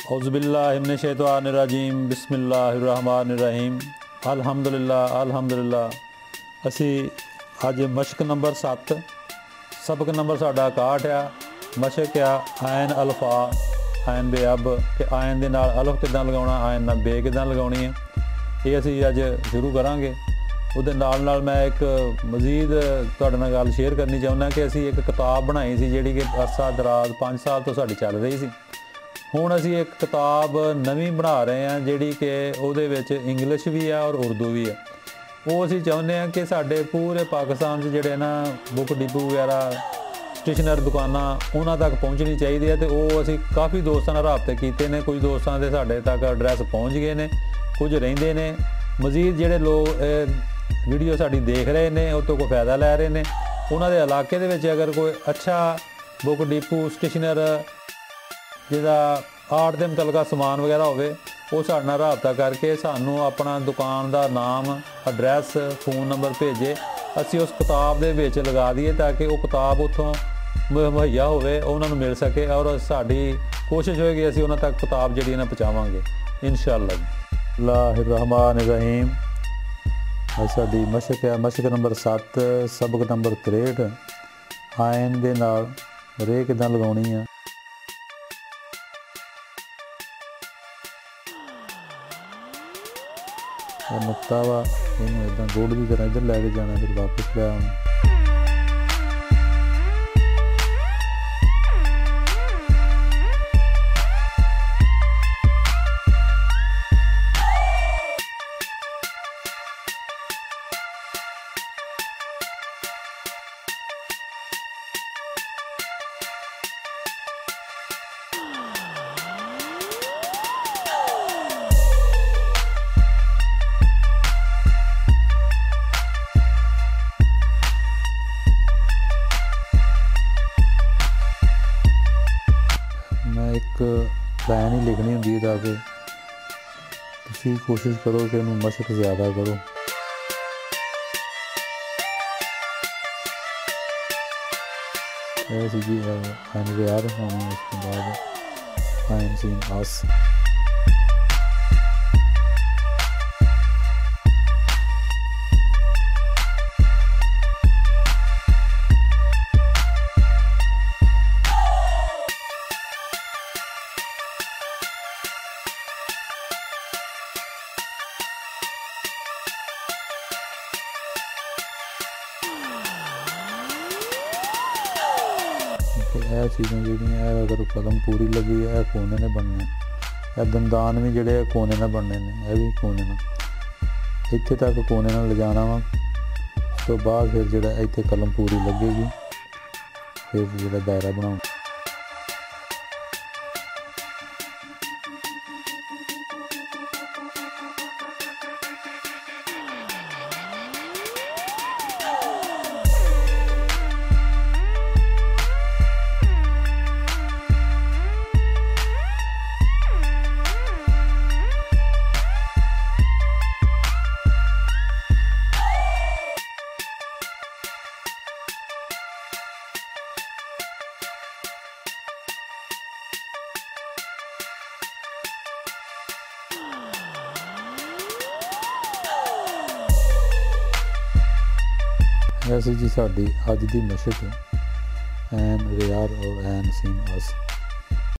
औज़ुबिल्लाहिमिनश्शैतानिर्रजीम बिस्मिल्लाहिर्रहमानिर्रहीम अल्हम्दुलिल्लाह। असी अज मशक नंबर 7 सबक नंबर साडा 61 आ। मशक आ आयन अल्फा आयन बे अब कि आयन दे नाल अल्फ किदां लगाउणा, आयन नाल बे किदां लगाउणी है, ये असी अज शुरू करांगे। ਉਹਦੇ ਨਾਲ मैं एक मजीद ਤੁਹਾਡੇ ਨਾਲ ਗੱਲ शेयर करनी चाहुंदा कि असी एक किताब बनाई सी जिहड़ी कि अरसा दराज 5 साल तो साडी चल रही सी। हुण असी एक किताब नवीं बना रहे हैं जिहड़ी कि ਉਹਦੇ ਵਿੱਚ इंग्लिश भी है और उर्दू भी है। ਉਹ ਅਸੀਂ ਚਾਹੁੰਦੇ ਹਾਂ कि ਸਾਡੇ पूरे पाकिस्तान 'ਚ ਜਿਹੜੇ ना बुक डिपो वगैरह स्टेशनरी दुकानां ਉਹਨਾਂ तक पहुँचनी चाहिए है। तो ਉਹ ਅਸੀਂ काफ़ी दोस्तों ਨਾਲ ਰਾਬਤੇ ਕੀਤੇ ਨੇ, कुछ दोस्तों के ਸਾਡੇ तक एड्रैस पहुँच गए ने, कुछ रहिंदे ने। मजीद ਜਿਹੜੇ लोग वीडियो साड़ी देख रहे हैं उस तो कोई फायदा लै रहे हैं, उन्होंने इलाके दे विच अगर कोई अच्छा बुक डिपो स्टेशनर जिहदा आर्ट के मुतलका समान वगैरह होवे वो साडे नाल राबता करके सानू अपना दुकान का नाम एड्रैस फोन नंबर भेजे, असी उस किताब दे विच लगा दईए ताकि वो किताब उत्थों मुहैया होवे, उन्होंने मिल सके और साड़ी कोशिश होएगी असी उन्हां तक किताब जिहड़ी ना पहुँचावांगे इंशाअल्लाह। बिस्मिल्लाहिर्रहमानिर्रहीम। साडी मशक है मशक नंबर 7 सबक नंबर 63 आयन दे नाल रे किदां लगाउणी है। नुकता वा इहनूं इदां गोल की तरह इधर लैके जाना फिर वापस लै आउणा। मैं एक लाइन ही लिखनी होंगी ताकि तुसी कोशिश करो कि उन्होंने मशक ज़्यादा करो। ऐसी जी आयन रियार होनी, उसके बाद आयन सीन आस। यह चीज़ें जिहड़ियां अगर कलम पूरी लगी है कोने ने बनने, यह दंदान भी जिहड़े कोने ने बनने ने, यह भी कोने ने इत्थे तक कोने ने ले जाना वा। उस तो बाद फिर जिहड़ा इत्थे कलम पूरी लगेगी फिर जिहड़ा दायरा बनाउणा। ऐसी जी साड़ी अज दी मशक ऐन रियार और ऐन सीन आस।